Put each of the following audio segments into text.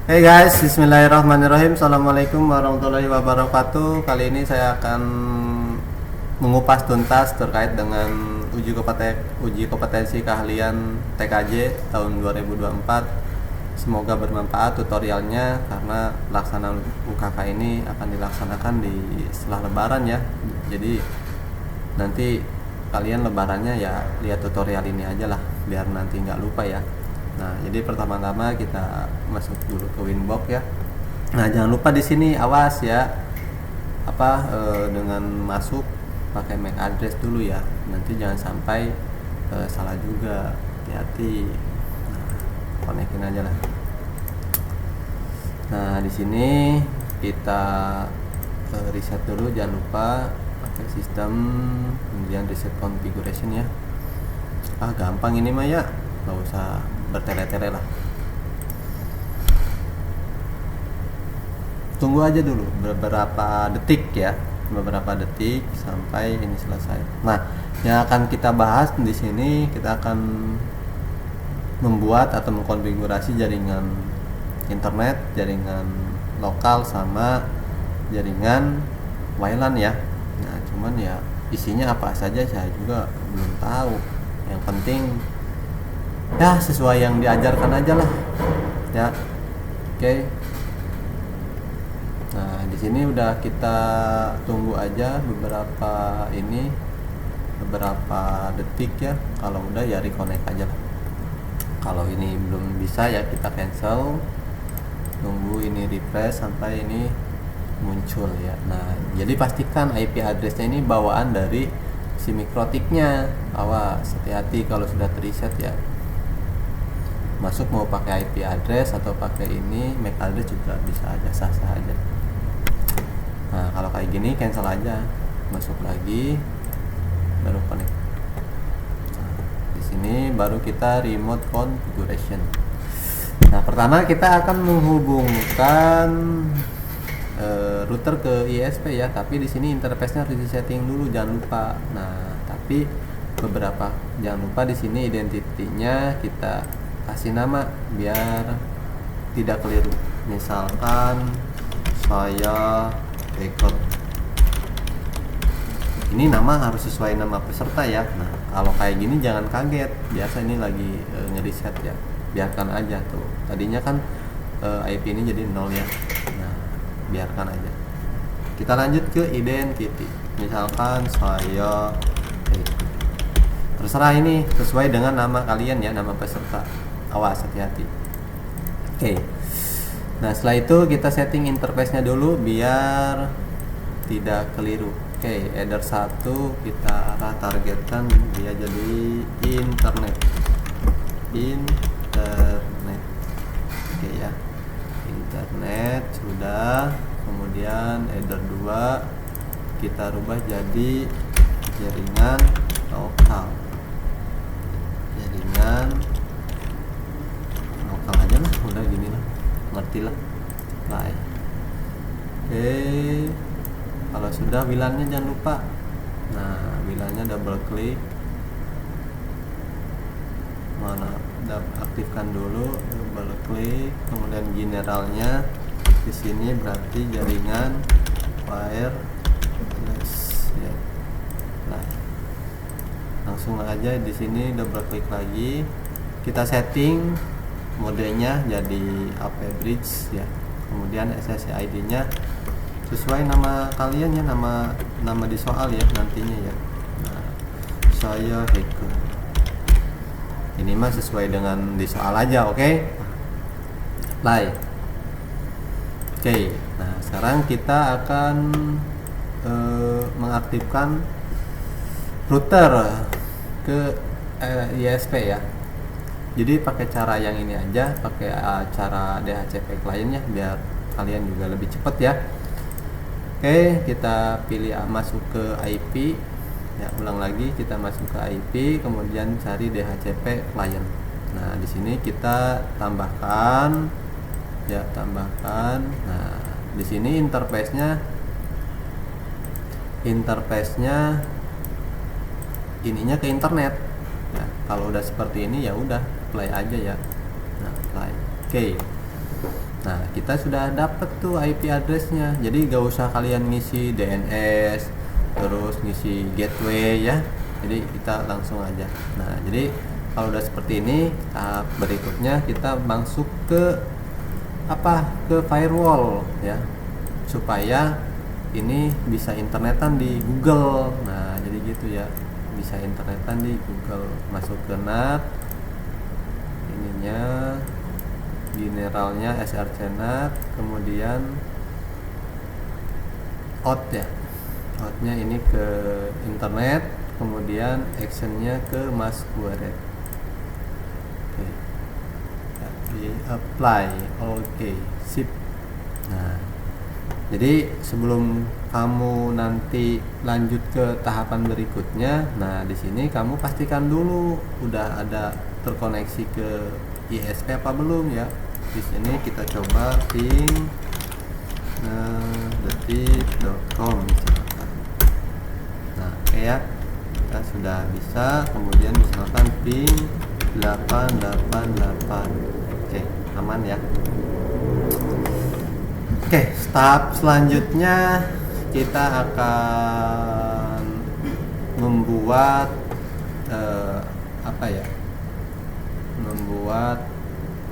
Hey guys, Bismillahirrahmanirrahim. Assalamualaikum warahmatullahi wabarakatuh. Kali ini saya akan mengupas tuntas terkait dengan uji kompetensi keahlian TKJ tahun 2024. Semoga bermanfaat tutorialnya karena pelaksanaan UKK ini akan dilaksanakan di setelah Lebaran ya. Jadi nanti kalian Lebarannya ya lihat tutorial ini aja lah, biar nanti nggak lupa ya. Nah, jadi pertama-tama kita masuk dulu ke Winbox ya. Nah, jangan lupa di sini awas ya, dengan masuk pakai MAC address dulu ya. Nanti jangan sampai salah juga, hati-hati. Nah, konekin aja lah. Nah, di sini kita reset dulu, jangan lupa pakai sistem, kemudian reset configuration ya. Gampang ini mah ya, nggak usah bertele-tele lah. Tunggu aja dulu beberapa detik ya, beberapa detik sampai ini selesai. Nah, yang akan kita bahas di sini, kita akan membuat atau mengkonfigurasi jaringan internet, jaringan lokal sama jaringan WLAN ya. Nah, cuman ya isinya apa saja saya juga belum tahu. Yang penting ya sesuai yang diajarkan aja lah ya. Oke. Nah, di sini udah kita tunggu aja beberapa detik ya. Kalau udah ya reconnect aja lah. Kalau ini belum bisa ya kita cancel, tunggu ini refresh sampai ini muncul ya. Nah, jadi pastikan IP addressnya ini bawaan dari si mikrotiknya. Awas, hati-hati kalau sudah terreset ya. Masuk mau pakai IP address atau pakai ini MAC address juga bisa aja, sah-sah aja. Nah, kalau kayak gini cancel aja, masuk lagi, baru connect. Nah, di sini baru kita remote configuration. Nah, pertama kita akan menghubungkan router ke ISP ya, tapi di sini interface-nya harus di-setting dulu, jangan lupa. Nah, tapi jangan lupa di sini identitinya kita kasih nama biar tidak keliru. Misalkan saya Eko. Ini nama harus sesuai nama peserta ya. Nah, kalau kayak gini jangan kaget. Biasa ini lagi ngereset ya. Biarkan aja tuh. Tadinya kan IP ini jadi 0 ya. Nah, biarkan aja. Kita lanjut ke identity. Misalkan saya Eko. Terserah ini sesuai dengan nama kalian ya, nama peserta. Awas, hati-hati. Oke. Nah, setelah itu kita setting interface-nya dulu biar tidak keliru. Oke, header 1 kita targetkan dia jadi internet. Oke ya. Internet sudah. Kemudian header 2 kita rubah jadi jaringan lokal. Jaringan lokal aja lah, udah gini lah, ngerti lah. Baik. Oke, kalau sudah WLAN-nya jangan lupa. Nah, WLAN-nya double klik, aktifkan dulu, double klik, kemudian generalnya di sini berarti jaringan wireless ya. Nah, langsung aja di sini double klik lagi, kita setting modenya jadi AP bridge ya. Kemudian SSID-nya sesuai nama kalian ya, nama di soal ya nantinya ya. Nah, saya Heko. Ini mah sesuai dengan di soal aja, oke? Play. Oke. Nah, sekarang kita akan mengaktifkan router ke ISP ya. Jadi pakai cara yang ini aja, pakai cara DHCP client ya, biar kalian juga lebih cepat ya. Oke, kita pilih masuk ke IP ya. Ulang lagi, kita masuk ke IP, kemudian cari DHCP client. Nah, di sini kita tambahkan ya, Nah, di sini interface-nya ininya ke internet ya. Kalau udah seperti ini ya udah play aja ya. Nah, play. Oke. Nah, kita sudah dapat tuh IP addressnya. Jadi gak usah kalian ngisi DNS, terus ngisi gateway ya. Jadi kita langsung aja. Nah, jadi kalau udah seperti ini, tahap berikutnya kita masuk ke ke firewall ya, supaya ini bisa internetan di Google. Nah, jadi gitu ya, bisa internetan di Google. Masuk ke NAT, ininya generalnya src NAT, kemudian out ya, outnya ini ke internet, kemudian actionnya ke masquerade. Oke, di apply. Oke, sip. Nah, jadi sebelum kamu nanti lanjut ke tahapan berikutnya, nah di sini kamu pastikan dulu udah ada terkoneksi ke ISP apa belum ya. Di sini kita coba ping detik.com misalkan. Nah, oke ya, kita sudah bisa. Kemudian misalkan ping 888. Oke, aman ya. Oke, tahap selanjutnya kita akan membuat membuat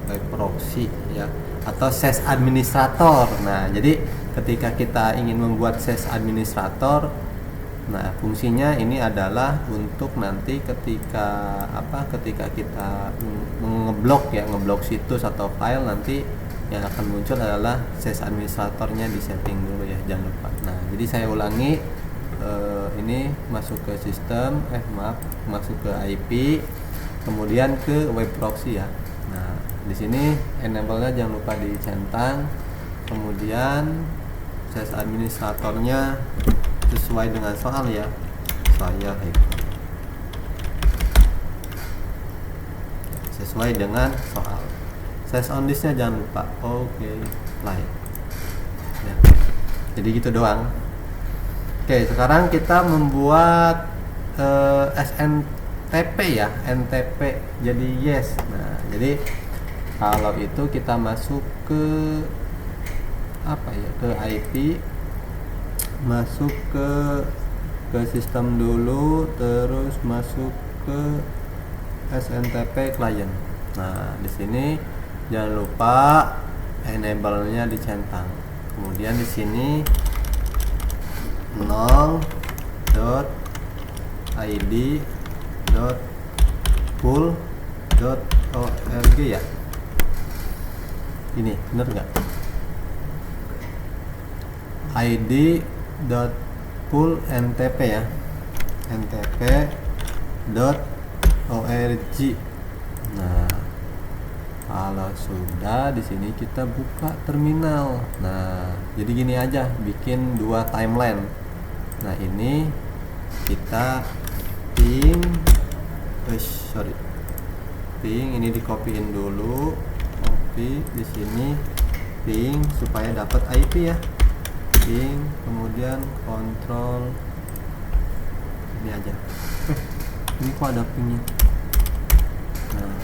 web proxy ya, atau SES administrator. Nah, jadi ketika kita ingin membuat SES administrator, nah fungsinya ini adalah untuk nanti ketika kita ngeblok situs atau file, nanti yang akan muncul adalah SES administratornya di setting dulu ya, jangan lupa. Nah, jadi saya ulangi, ini masuk ke sistem, masuk ke IP, kemudian ke web proxy ya. Nah, di sini enable-nya jangan lupa dicentang, kemudian SES administratornya sesuai dengan soal ya, saya sesuai dengan soal. SES on list-nya jangan lupa. Oke, play ya. Jadi gitu doang. Oke, sekarang kita membuat SNTP ya, NTP jadi yes. Nah, jadi kalau itu kita masuk ke ke IP, masuk ke sistem dulu, terus masuk ke SNTP client. Nah, di sini jangan lupa enable-nya dicentang. Kemudian di sini 0.id.pool.org ya. Ini bener nggak? id.pool ntp ya, ntp.org. Nah, kalau sudah, di sini kita buka terminal. Nah, jadi gini aja, bikin dua timeline. Nah, ini kita ping ini dikopiin dulu, copy di sini, ping supaya dapat IP ya, ping, kemudian kontrol ini aja. Ini kok ada pingnya. Nah,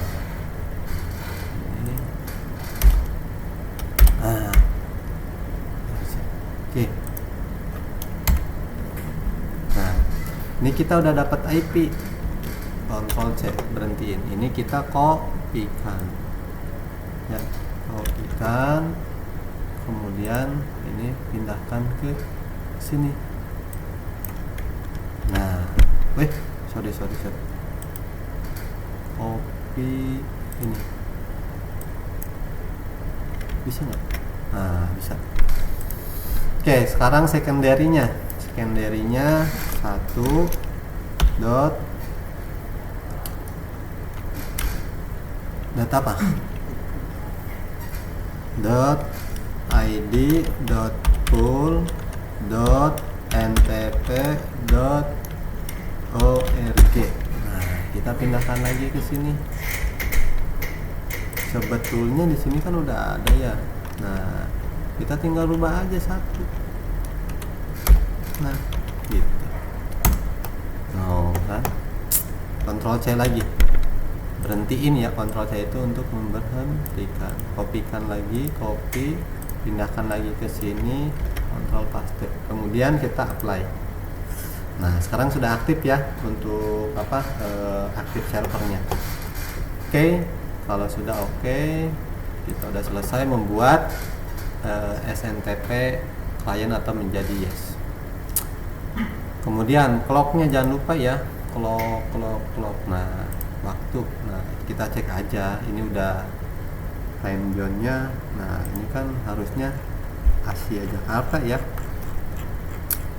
ini oke. Nah, ini kita udah dapat IP. Kontrol C, berhentiin. Ini kita kopikan ya, kopikan, kemudian ini pindahkan ke sini. Nah, sorry, copy ini bisa nggak? Nah, bisa. Oke, sekarang secondary-nya 1 dot data apa? .id .pool .ntp .org. Nah, kita pindahkan lagi ke sini. Sebetulnya di sini kan udah ada ya. Nah, kita tinggal rubah aja satu. Nah, gitu. Kan? Kontrol C lagi. berhentiin ya, Ctrl C itu untuk memberhentikan. Kopikan lagi, copy, pindahkan lagi ke sini, Ctrl paste. Kemudian kita apply. Nah, sekarang sudah aktif ya untuk aktif servernya. Oke, kalau sudah oke, kita udah selesai membuat SNTP klien atau menjadi yes. Kemudian clocknya jangan lupa ya, clock. Nah, waktu. Nah, kita cek aja ini udah time zone-nya. Nah, ini kan harusnya Asia Jakarta ya.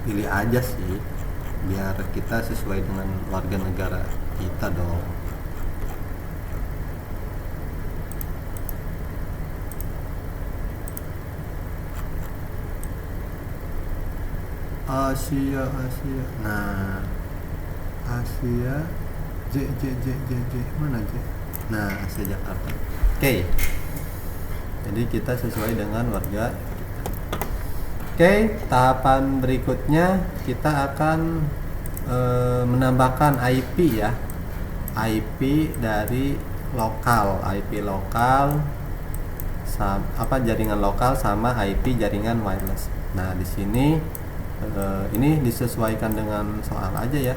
Pilih aja sih biar kita sesuai dengan warga negara kita dong. Asia. Nah, Asia J mana J? Nah, Asia Jakarta. Oke. Jadi kita sesuai dengan warga kita. Oke, tahapan berikutnya kita akan menambahkan IP ya. IP dari lokal, jaringan lokal sama IP jaringan wireless. Nah, di sini ini disesuaikan dengan soal aja ya.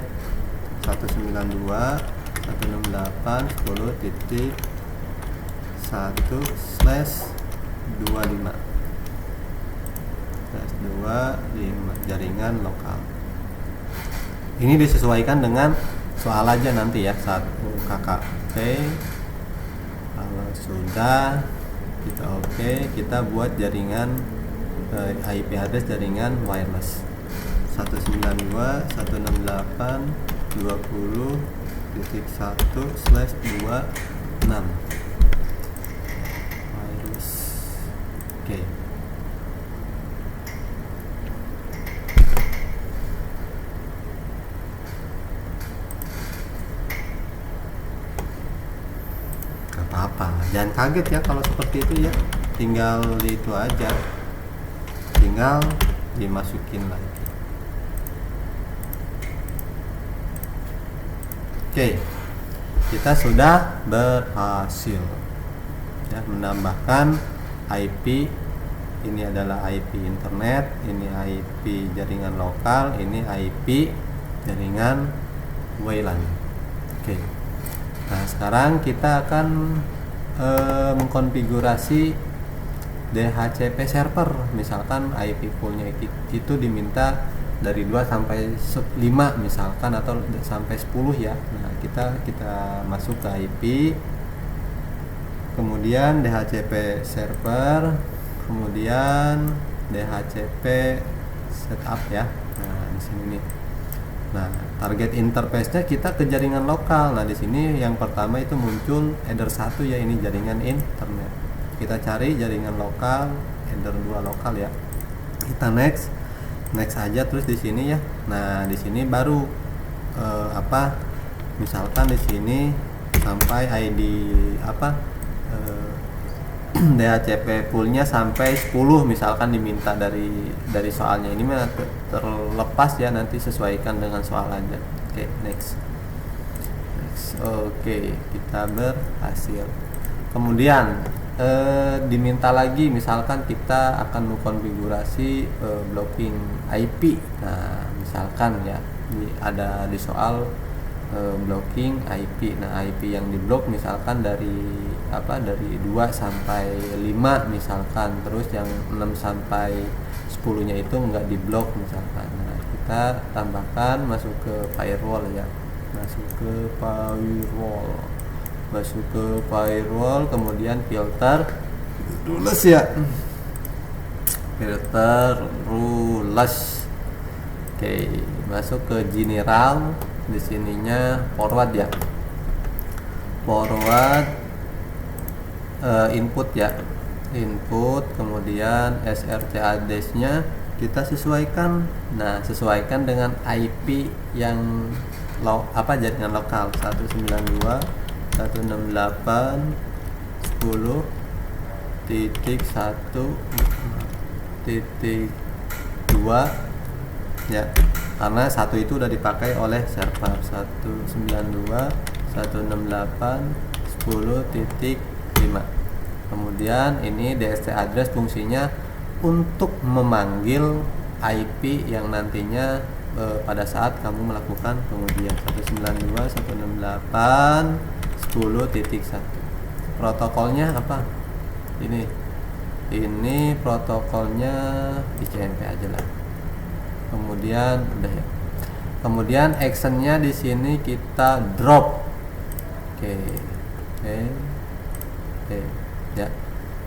192.10.1/25 jaringan lokal. Ini disesuaikan dengan soal aja nanti ya, 1 KK. Oke. Kalau sudah kita buat jaringan IP address jaringan wireless 192.20.1/26 wireless. Oke. Apa, jangan kaget ya kalau seperti itu ya, tinggal itu aja, tinggal dimasukin lagi. Oke, kita sudah berhasil ya menambahkan IP. Ini adalah IP internet, ini IP jaringan lokal, ini IP jaringan WLAN. Oke. Nah, sekarang kita akan mengkonfigurasi DHCP server. Misalkan IP poolnya itu diminta dari 2 sampai 5 misalkan, atau sampai 10 ya. Nah, kita masuk ke IP, kemudian DHCP server, kemudian DHCP setup ya. Nah, di sini nih. Nah, target interface-nya kita ke jaringan lokal. Nah, di sini yang pertama itu muncul header 1 ya, ini jaringan internet. Kita cari jaringan lokal, header 2 lokal ya. Kita next aja terus di sini ya. Nah, di sini baru misalkan di sini sampai ID DHCP poolnya sampai 10 misalkan diminta dari soalnya. Ini mah terlepas ya, nanti sesuaikan dengan soal aja. Oke, next. Oke, kita berhasil. Kemudian diminta lagi, misalkan kita akan mengkonfigurasi blocking IP. Nah, misalkan ya ada di soal blocking IP. Nah, IP yang diblok misalkan dari 2 sampai 5 misalkan, terus yang 6 sampai 10 nya itu enggak diblok misalkan. Nah, kita tambahkan, masuk ke firewall ya, masuk ke firewall, kemudian filter rules ya, filter rules. Oke, masuk ke general, di sininya forward ya, input ya, kemudian src address-nya kita sesuaikan. Nah, sesuaikan dengan IP yang jaringan lokal 192.168.1.2 ya, karena 1 itu udah dipakai oleh server 192.168.1.2. 10.5. Kemudian ini DST address fungsinya untuk memanggil IP yang nantinya pada saat kamu melakukan pengujian 192.168.10.1. Protokolnya apa? Ini protokolnya ICMP aja lah. Kemudian udah ya. Kemudian actionnya di sini kita drop. Oke ya.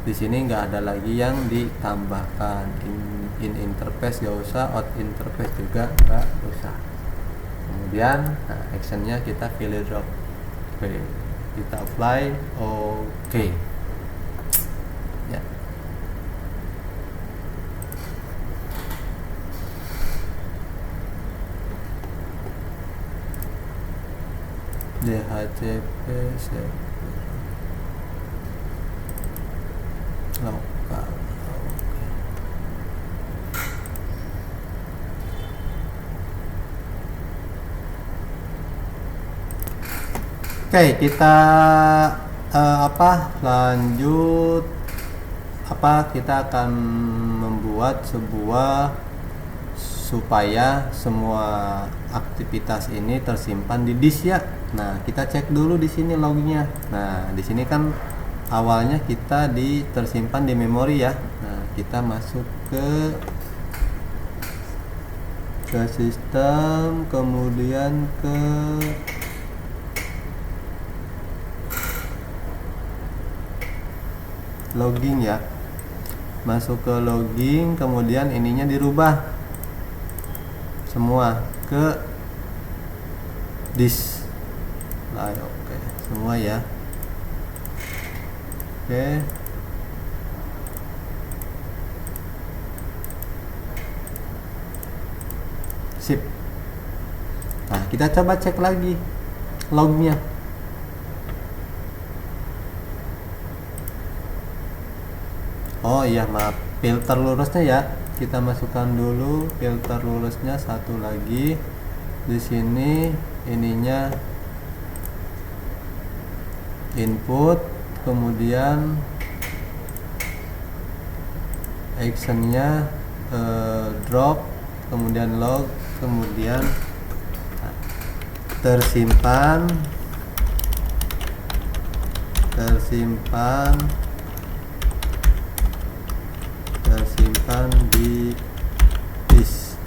Di sini nggak ada lagi yang ditambahkan. In interface gak usah, out interface juga nggak usah. Kemudian actionnya kita pilih drop. Oke, kita apply. Oke ya. DHCP lokal. Oke, kita lanjut. Kita akan membuat sebuah supaya semua aktivitas ini tersimpan di disk ya. Nah, kita cek dulu di sini lognya. Nah, di sini kan awalnya kita tersimpan di memori ya. Nah, kita masuk ke sistem, kemudian ke logging ya. Masuk ke logging, kemudian ininya dirubah semua ke disk. Oke, semua ya. Oke. Sip. Nah, kita coba cek lagi lognya. Oh iya, maaf, filter lurusnya ya. Kita masukkan dulu filter lurusnya satu lagi. Di sini ininya input, kemudian actionnya drop, kemudian log, kemudian tersimpan di disk.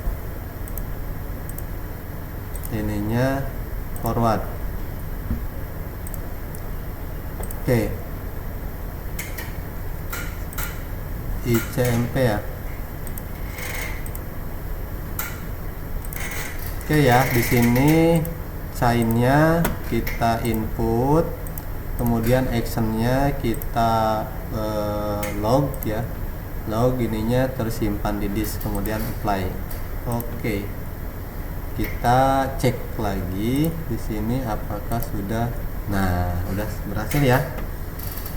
Ininya forward. Oke. ICMP ya. Oke ya, di sini sign-nya kita input, kemudian action-nya kita log ya. Log ininya tersimpan di disk, kemudian apply. Oke. Kita cek lagi di sini apakah sudah. Nah, udah berhasil ya.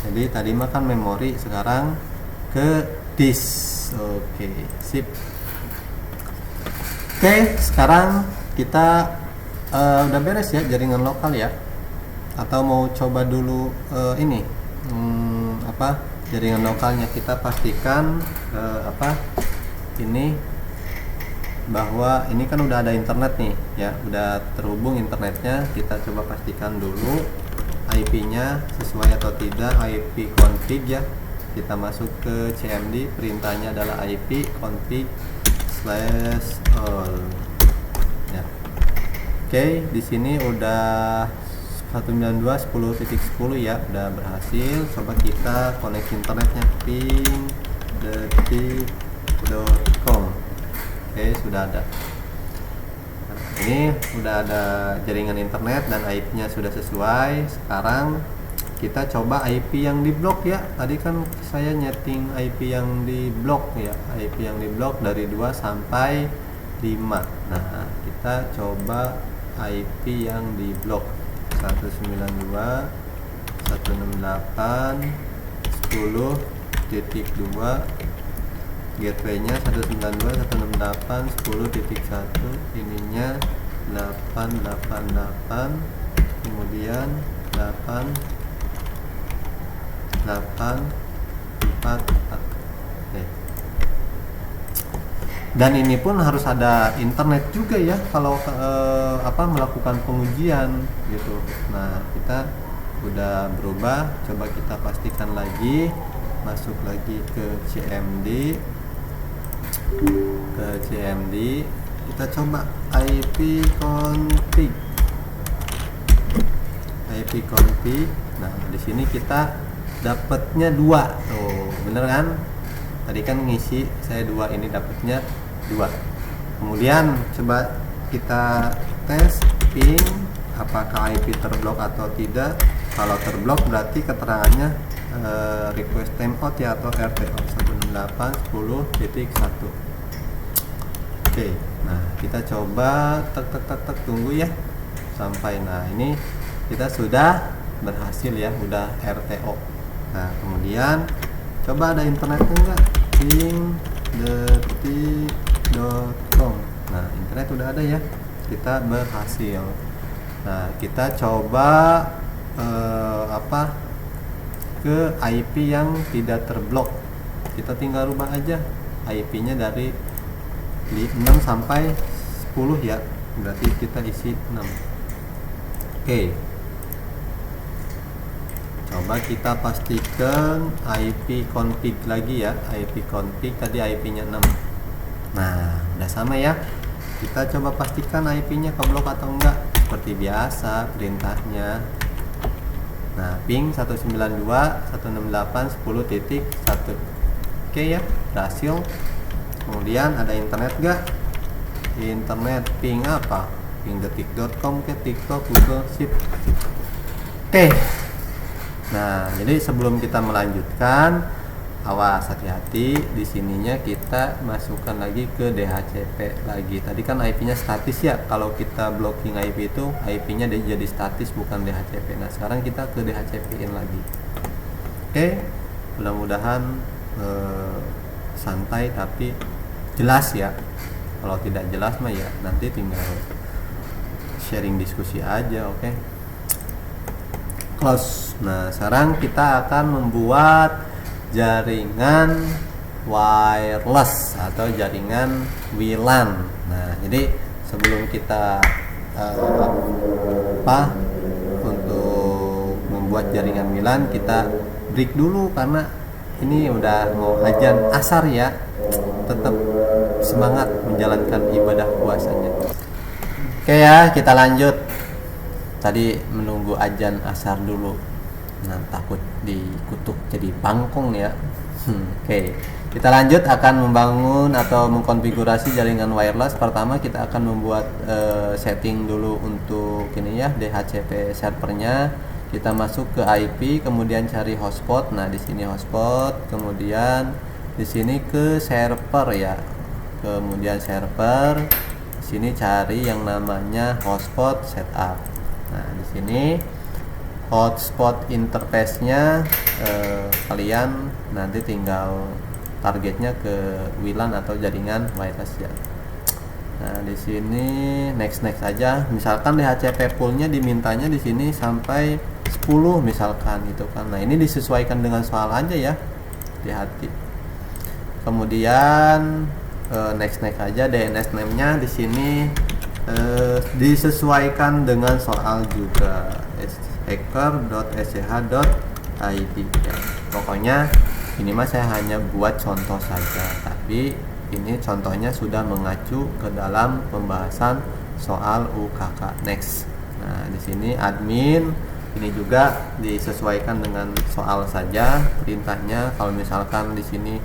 Jadi tadi makan memori, sekarang ke disk. Oke, sip. Oke, sekarang kita udah beres ya jaringan lokal ya. Atau mau coba dulu ini jaringan lokalnya. Kita pastikan ini bahwa ini kan udah ada internet nih ya, udah terhubung internetnya. Kita coba pastikan dulu IP-nya sesuai atau tidak, IP config ya. Kita masuk ke CMD, perintahnya adalah IP config/all ya. Oke, di sini udah 192.10.10 ya, udah berhasil. Coba kita koneksi internetnya ping.detik.com. Oke, sudah ada. Nah, ini udah ada jaringan internet dan IP-nya sudah sesuai. Sekarang kita coba IP yang di blok ya. Tadi kan saya nyeting IP yang di blok ya. IP yang di blok dari 2 sampai 5. Nah, kita coba IP yang di blok 192.168.10.2. gateway-nya 192.168.10.1, ininya 888, kemudian 8 Oke. Dan ini pun harus ada internet juga ya kalau melakukan pengujian gitu. Nah, kita udah berubah, coba kita pastikan lagi, masuk lagi ke CMD, kita coba IP config. Nah, di sini kita dapatnya 2 tuh, bener kan? Tadi kan ngisi saya 2, ini dapatnya 2. Kemudian coba kita tes ping apakah IP terblok atau tidak. Kalau terblok berarti keterangannya request timeout ya, atau RTO 168.10.1. Oke, nah kita coba tek tunggu ya sampai. Nah, ini kita sudah berhasil ya, udah RTO. Nah, kemudian coba ada internetnya enggak? ping.detik.com. Nah, internet udah ada ya, kita berhasil. Nah, kita coba ke IP yang tidak terblok. Kita tinggal rubah aja IP-nya dari 6 sampai 10 ya, berarti kita isi 6. Oke, coba kita pastikan IP config lagi ya, IP config tadi IP-nya 6. Nah, udah sama ya. Kita coba pastikan IP-nya keblok atau enggak, seperti biasa perintahnya. Nah, ping 192.168.10.1. Oke ya, berhasil. Kemudian ada internet enggak? Internet ping apa? Ping.detik.com ke TikTok, Google Sheet. Oke. Nah, jadi sebelum kita melanjutkan, awas, hati-hati di sininya kita masukkan lagi ke DHCP lagi. Tadi kan IP-nya statis ya. Kalau kita blocking IP itu IP-nya jadi statis, bukan DHCP. Nah, sekarang kita ke DHCP-in lagi. Oke, mudah-mudahan santai tapi jelas ya. Kalau tidak jelas mah ya nanti tinggal sharing diskusi aja. Oke. Close. Nah, sekarang kita akan membuat jaringan wireless atau jaringan WLAN. Nah, jadi sebelum kita untuk membuat jaringan WLAN, kita break dulu karena ini udah mau azan asar ya. Tetap semangat menjalankan ibadah puasanya. Oke ya, kita lanjut. Tadi menunggu azan asar dulu. Nah, takut dikutuk jadi bangkong ya. Oke, kita lanjut akan membangun atau mengkonfigurasi jaringan wireless. Pertama kita akan membuat setting dulu untuk ini ya, DHCP servernya. Kita masuk ke IP, kemudian cari hotspot. Nah, di sini hotspot, kemudian di sini ke server ya. Kemudian server, di sini cari yang namanya hotspot setup. Nah, di sini hotspot interface-nya kalian nanti tinggal targetnya ke WLAN atau jaringan wireless ya. Nah, di sini next aja. Misalkan DHCP pool-nya dimintanya di sini sampai 10 misalkan itu kan. Nah, ini disesuaikan dengan soal aja ya. Hati-hati. Kemudian next aja, DNS name-nya di sini disesuaikan dengan soal juga, hacker.sch.id ya. Pokoknya ini mah saya hanya buat contoh saja, tapi ini contohnya sudah mengacu ke dalam pembahasan soal UKK next. Nah, di sini admin ini juga disesuaikan dengan soal saja perintahnya. Kalau misalkan di sini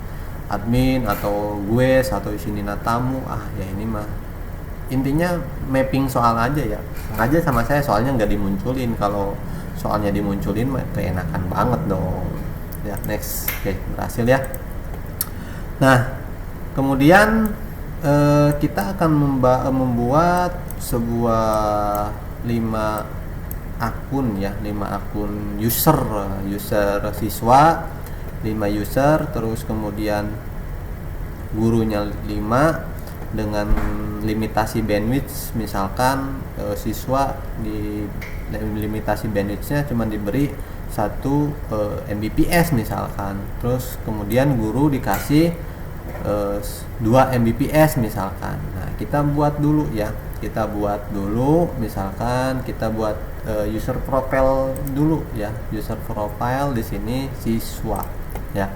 admin atau gue atau di sini tamu, ya ini mah intinya mapping soal aja ya. Aja sama saya soalnya nggak dimunculin. Kalau soalnya dimunculin mah keenakan banget dong ya. Next. Oke, berhasil ya. Nah, kemudian kita akan membuat sebuah 5 akun ya, 5 akun user siswa, 5 user, terus kemudian gurunya 5 dengan limitasi bandwidth. Misalkan siswa di limitasi bandwidthnya cuma diberi Mbps misalkan. Terus kemudian guru dikasih 2 Mbps misalkan. Nah, kita buat dulu ya. Kita buat dulu, misalkan kita buat user profile dulu ya. User profile di sini siswa ya.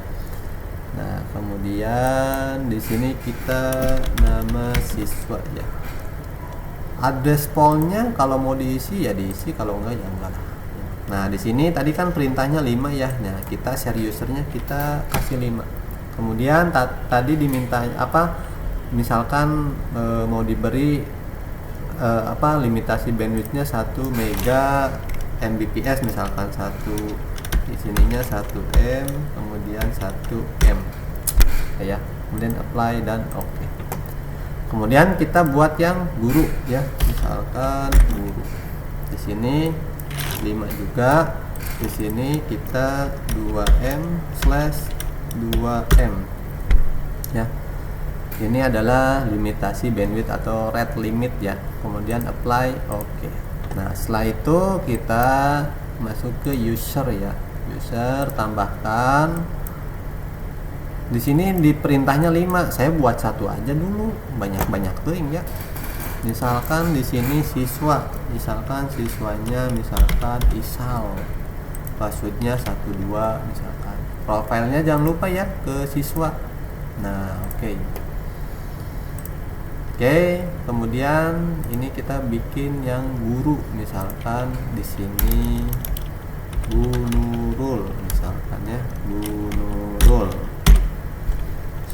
Nah, kemudian di sini kita nama siswa ya. Address poolnya kalau mau diisi ya diisi, kalau enggak ya enggak lah. Nah, di sini tadi kan perintahnya 5 ya. Nah, kita share usernya kita kasih 5. Kemudian tadi diminta apa? Misalkan mau diberi limitasi bandwidthnya 1 mega Mbps misalkan, di sininya 1 M, kemudian 1 M. Ya, kemudian apply dan oke. Kemudian kita buat yang guru ya, misalkan guru. Di sini 5 juga. Di sini kita 2M/2M ya. Ini adalah limitasi bandwidth atau rate limit ya. Kemudian apply oke. Nah, setelah itu kita masuk ke user ya. User tambahkan. Di sini di perintahnya 5, saya buat 1 aja dulu, banyak-banyak tuh ya. Misalkan di sini siswa, misalkan siswanya misalkan Isal, passwordnya 12 misalkan. Profilnya jangan lupa ya ke siswa. Nah, oke. Kemudian ini kita bikin yang guru, misalkan di sini Bu Nurul misalkan ya, Bu Nurul.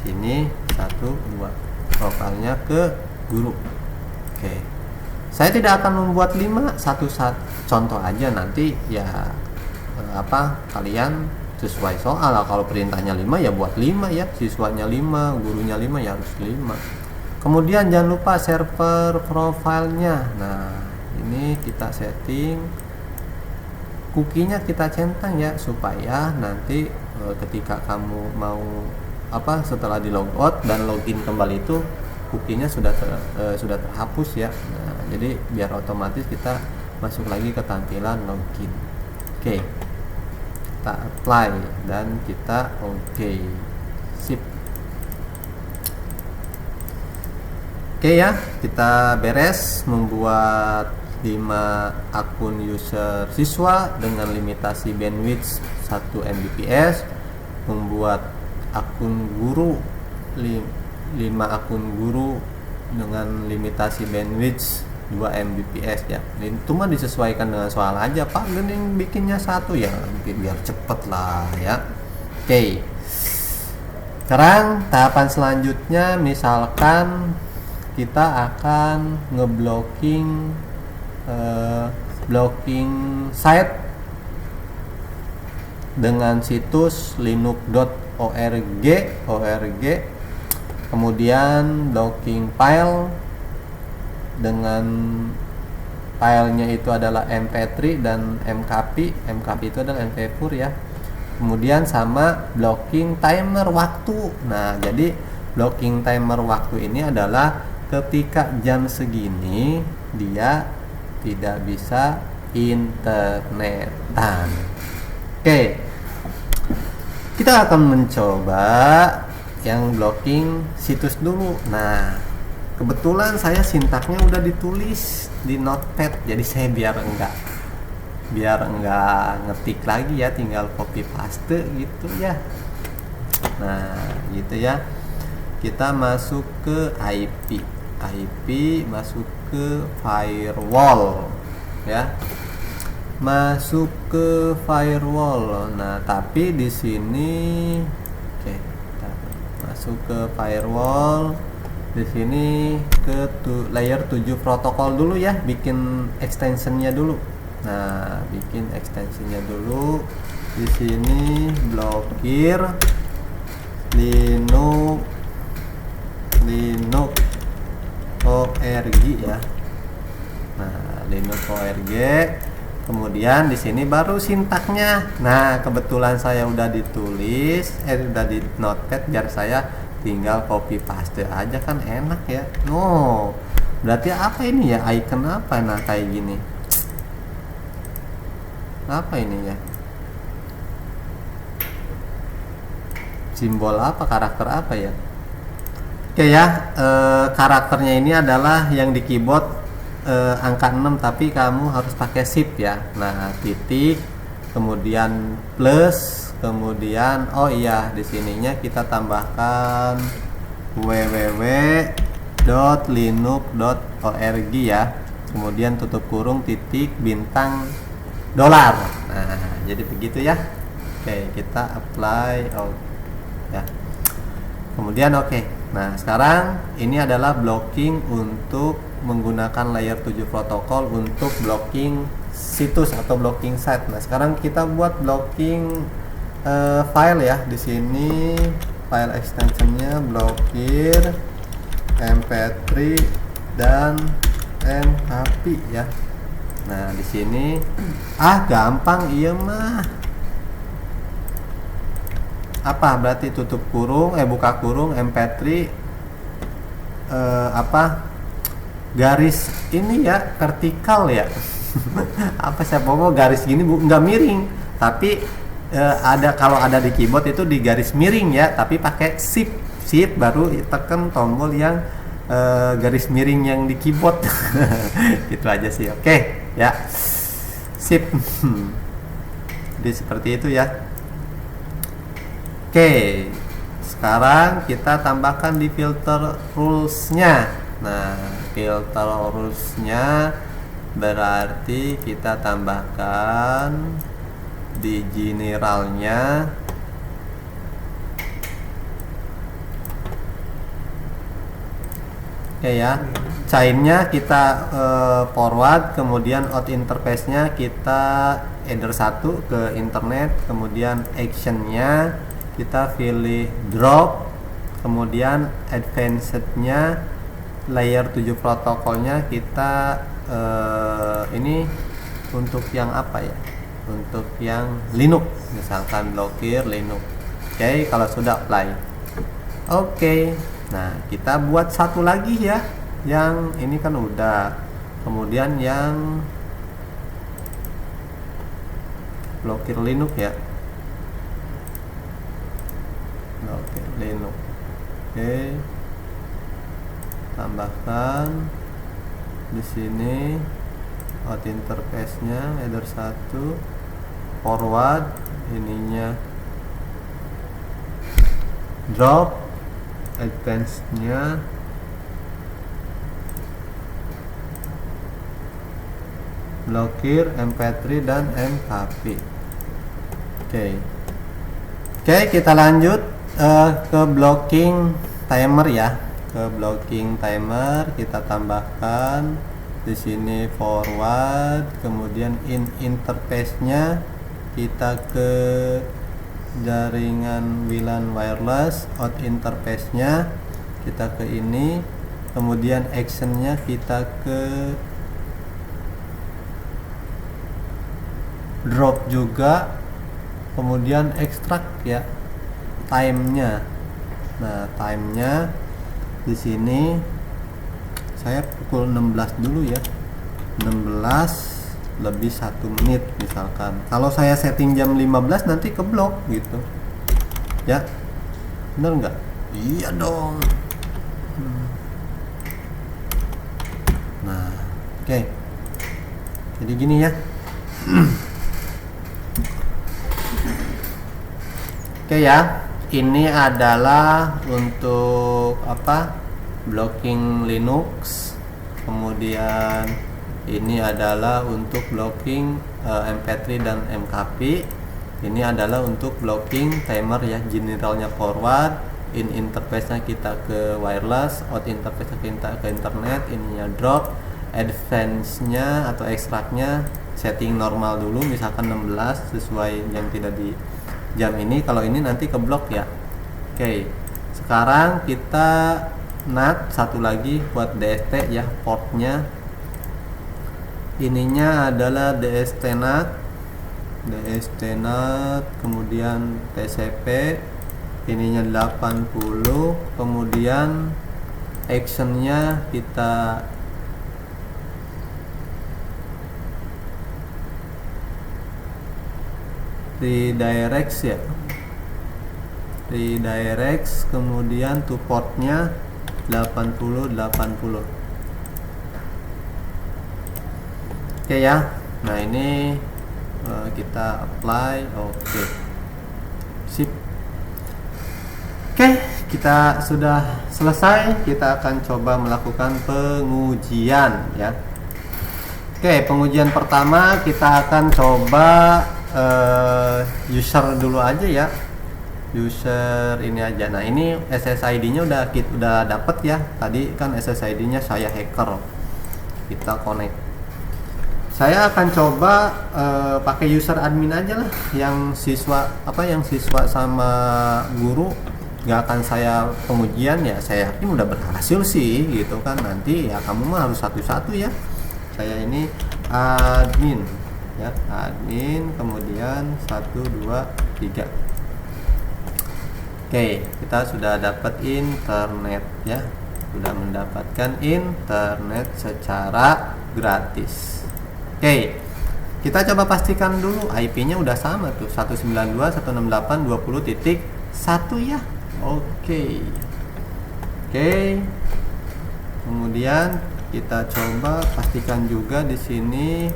Sini 1 2 profilnya ke guru. Oke. Saya tidak akan membuat 5, satu contoh aja, nanti ya kalian sesuai soal lah. Kalau perintahnya 5 ya buat 5 ya, siswanya 5, gurunya 5 ya harus 5. Kemudian jangan lupa server profilnya. Nah, ini kita setting cookie-nya, kita centang ya, supaya nanti ketika kamu mau setelah di logout dan login kembali itu cookie-nya sudah terhapus ya. Nah, jadi biar otomatis kita masuk lagi ke tampilan login. Oke. Kita apply dan kita oke. Sip. Oke ya, kita beres membuat 5 akun user siswa dengan limitasi bandwidth 1 Mbps, membuat akun guru 5 akun guru dengan limitasi bandwidth 2 Mbps ya. Itu mah disesuaikan dengan soal aja, Pak. Gening bikinnya 1 ya, biar cepet lah ya. Oke. Sekarang tahapan selanjutnya, misalkan kita akan ngeblocking site dengan situs linux.org, kemudian blocking file dengan filenya itu adalah mp3 dan mkp itu adalah mp4 ya. Kemudian sama blocking timer waktu. Nah, jadi blocking timer waktu ini adalah ketika jam segini dia tidak bisa internetan. Oke. Kita akan mencoba yang blocking situs dulu. Nah, kebetulan saya sintaknya udah ditulis di notepad, jadi saya biar enggak ngetik lagi ya, tinggal copy paste gitu ya. Nah, gitu ya. Kita masuk ke IP, masuk ke firewall ya. Masuk ke firewall. Nah, tapi di sini kita masuk ke firewall. Di sini ke layer 7 protokol dulu ya, bikin extensionnya dulu. Nah, bikin extensionnya dulu. Di sini blokir Linux ORG ya. Nah, Linux ORG. Kemudian di sini baru sintaknya. Nah, kebetulan saya udah ditulis, udah di notepad, biar saya tinggal copy paste aja kan enak ya. No, berarti apa ini ya? Icon apa? Nah, kayak gini. Apa ini ya? simbol apa, karakter apa ya. Oke ya, karakternya ini adalah yang di keyboard angka 6 tapi kamu harus pakai shift ya. Nah, titik, kemudian plus, kemudian oh iya di sininya kita tambahkan www.linux.org ya. Kemudian tutup kurung titik bintang dolar. Nah, jadi begitu ya. Oke, kita apply ya. Kemudian oke. Nah, sekarang ini adalah blocking untuk menggunakan layer 7 protokol untuk blocking situs atau blocking site. Nah, sekarang kita buat blocking file ya. Di sini file extensionnya blokir mp3 dan mhp ya. Nah, di sini gampang iya mah. Apa berarti tutup kurung buka kurung mp3 garis ini ya vertikal ya. Apa saya bawa garis gini nggak miring tapi ada, kalau ada di keyboard itu di garis miring ya, tapi pakai shift baru tekan tombol yang garis miring yang di keyboard. Gitu aja sih. Oke ya, shift. Jadi seperti itu ya. Oke, sekarang kita tambahkan di filter rules-nya. Nah, filter rules-nya berarti kita tambahkan di generalnya oke ya. Chain-nya kita forward, kemudian out interface-nya kita header 1 ke internet, kemudian action-nya kita pilih drop, kemudian advanced-nya layer 7 protokolnya kita ini untuk yang apa ya, untuk yang Linux, misalkan blokir Linux. Oke, kalau sudah apply oke. Nah, kita buat satu lagi ya, yang ini kan udah, kemudian yang blokir Linux ya, blokir Linux. Oke, tambahkan di sini out interface-nya header 1 forward, ininya drop, advance-nya blokir mp3 dan mhp. Oke, kita lanjut ke blocking timer ya. Ke blocking timer kita tambahkan di sini forward, kemudian in interface-nya kita ke jaringan WLAN wireless, out interface-nya kita ke ini, kemudian action-nya kita ke drop juga, kemudian extract ya, time-nya. Nah, time-nya di sini saya pukul 16 dulu ya, 16 lebih 1 menit misalkan. Kalau saya setting jam 15 nanti keblok gitu ya, bener nggak? Iya dong. Nah, oke. Jadi gini ya. Oke ya, ini adalah untuk apa, blocking Linux. Kemudian ini adalah untuk blocking mp3 dan mkp. Ini adalah untuk blocking timer ya, generalnya forward, in interface-nya kita ke wireless, out interface-nya kita ke internet, ininya drop, advance-nya atau extract-nya setting normal dulu, misalkan 16 sesuai yang tidak di jam ini. Kalau ini nanti keblok ya. Oke, sekarang kita NAT satu lagi buat DST ya, portnya ininya adalah DST NAT, kemudian TCP ininya 80, kemudian actionnya kita redirect ya, redirect, kemudian to portnya 80. Oke ya. Nah ini kita apply. Oke, sip. Oke, kita sudah selesai. Kita akan coba melakukan pengujian ya. Oke, pengujian pertama kita akan coba user dulu aja ya. User ini aja. Nah ini SSID-nya udah dapet ya. Tadi kan SSID-nya saya hacker. Kita connect. Saya akan coba pakai user admin aja lah. Yang siswa sama guru nggak akan saya pengujian ya. Saya yakin udah berhasil sih gitu kan. Nanti ya kamu mah harus satu-satu ya. Saya ini admin ya, admin, kemudian 1 2 3. Oke, kita sudah dapat internet ya, sudah mendapatkan internet secara gratis. Oke, kita coba pastikan dulu IP-nya udah sama tuh, 192.168.20.1 ya. Oke, kemudian kita coba pastikan juga di sini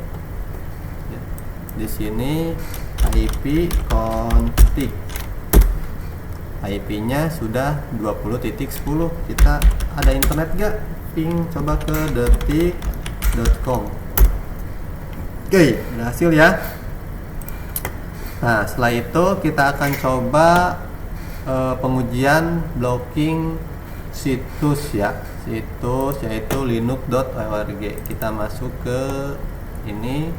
ya, di sini IP config, IP-nya sudah 20.10. Kita ada internet gak? Ping, coba ke detik.com. Oke, berhasil ya. Nah setelah itu kita akan coba pengujian blocking situs ya, situs yaitu linux.org. Kita masuk ke ini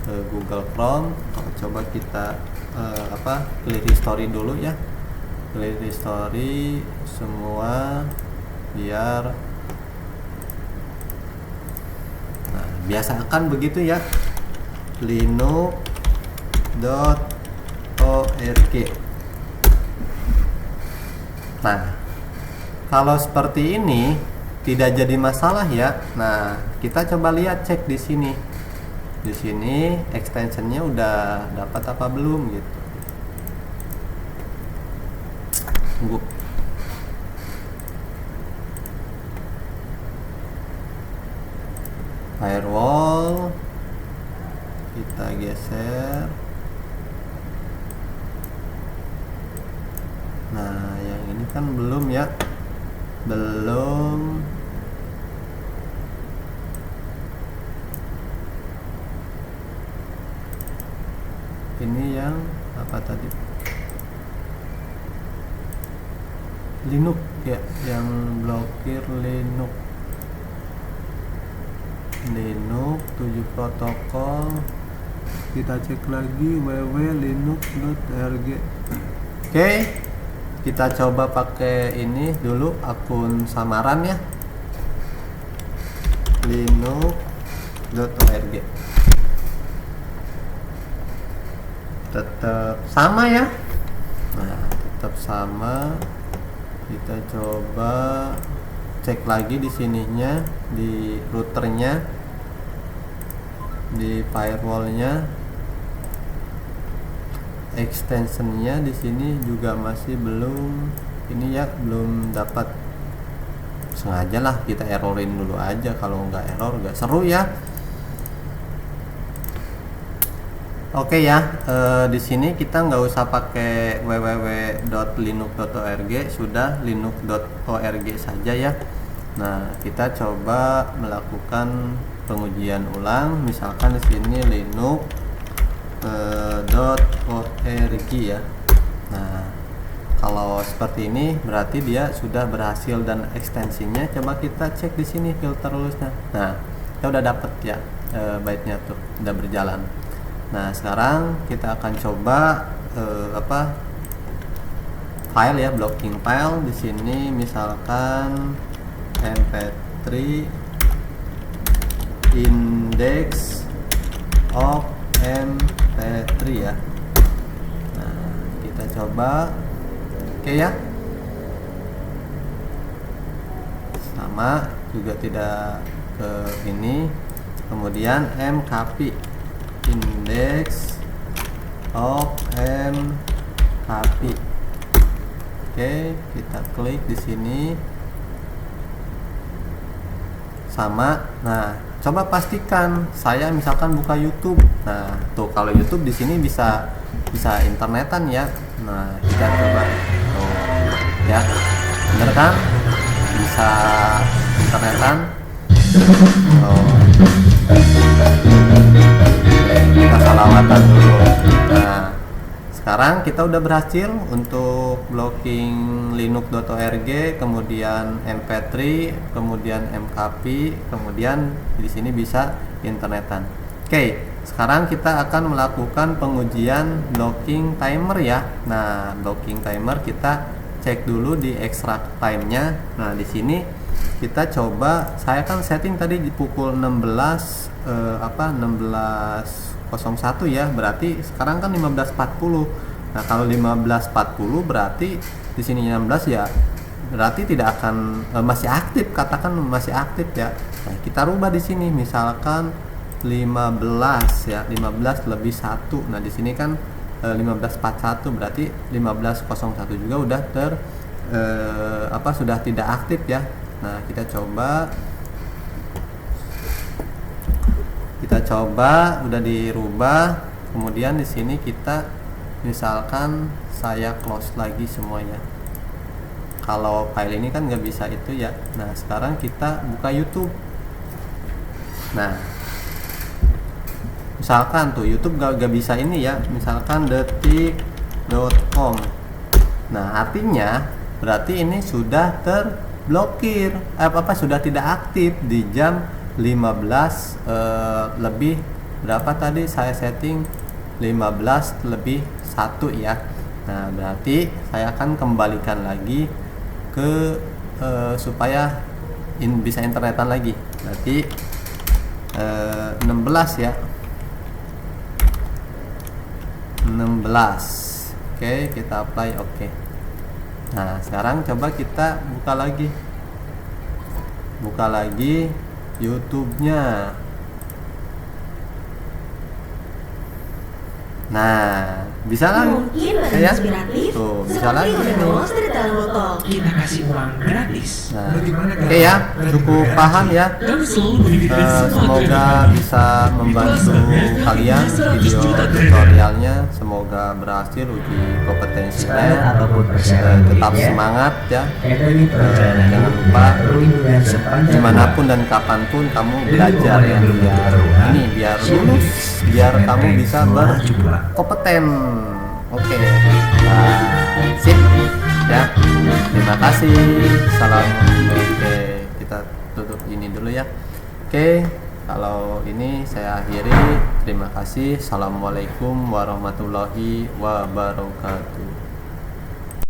ke Google Chrome. Coba kita clear history dulu ya, clear history semua biar biasakan begitu ya, linux.org. Nah kalau seperti ini tidak jadi masalah ya. Nah kita coba lihat, cek di sini. Di sini extensionnya udah dapat apa belum gitu. Tunggu. Firewall kita geser. Nah yang ini kan belum ya, belum. Ini yang apa tadi, Linux ya, yang blokir Linux 7 protokol. Kita cek lagi www.linux.org. Oke, kita coba pakai ini dulu, akun samaran ya, linux.org. Tetap sama ya. Nah tetap sama. Kita coba cek lagi di sininya, di routernya, di firewallnya, extensionnya di sini juga masih belum ini ya, belum dapat. Sengaja lah kita errorin dulu aja, kalau nggak error nggak seru ya. Oke ya, di sini kita nggak usah pakai www.linux.org, sudah linux.org saja ya. Nah kita coba melakukan pengujian ulang, misalkan di sini linux.org ya. Nah kalau seperti ini berarti dia sudah berhasil dan ekstensinya. Coba kita cek di sini filter lulusnya. Nah kita udah dapet ya, byte-nya tuh udah berjalan. Nah sekarang kita akan coba file ya, blocking file. Di sini misalkan mp3 index of mp3 ya. Nah kita coba. Oke ya, sama juga tidak ke ini. Kemudian mcopy index of mcopy. Oke, kita klik di sini. Sama. Nah, coba pastikan saya misalkan buka YouTube. Nah, tuh kalau YouTube di sini bisa internetan ya. Nah, kita coba tuh ya. Bener kan? Bisa internetan. Oh. Kita salawatan dulu. Nah, sekarang kita udah berhasil untuk blocking linux.org, kemudian mp3, kemudian mkp, kemudian di sini bisa internetan. Oke, sekarang kita akan melakukan pengujian blocking timer ya. Nah, blocking timer kita cek dulu di extract time-nya. Nah, di sini kita coba, saya kan setting tadi di pukul 16.01 ya, berarti sekarang kan 15.40. Nah, kalau 15.40 berarti di sini 16 ya, berarti tidak akan masih aktif, katakan masih aktif ya. Nah, kita rubah di sini misalkan 15 ya, 15 lebih 1. Nah, di sini kan 15.41 berarti 15.01 juga udah sudah tidak aktif ya. Nah, kita coba udah dirubah. Kemudian di sini kita misalkan saya close lagi semuanya. Kalau file ini kan nggak bisa itu ya. Nah, sekarang kita buka YouTube. Nah, misalkan tuh YouTube gak bisa ini ya, misalkan detik.com. Nah, artinya berarti ini sudah terblokir, sudah tidak aktif di jam 15 lebih berapa tadi saya setting 15 lebih 1 ya. Nah, berarti saya akan kembalikan lagi ke supaya bisa internetan lagi. Berarti 16 ya. 16. Oke, kita apply. Oke. Nah, sekarang coba kita buka lagi YouTube-nya. Nah, bisa kan? Ya? Tuh, bisa lagi nih. Kita kasih uang gratis. Nah, oke ya, cukup paham ya. Semoga bisa membantu kalian video tutorialnya. Semoga berhasil uji kompetensinya. Tetap semangat ya. Jangan lupa dimanapun dan kapanpun kamu belajar ya. Biar lulus, biar kamu bisa berkompeten. Oke. Nah, sip ya. Terima kasih. Salam. Oke, kita tutup ini dulu ya. Oke, kalau ini saya akhiri. Terima kasih. Assalamualaikum warahmatullahi wabarakatuh.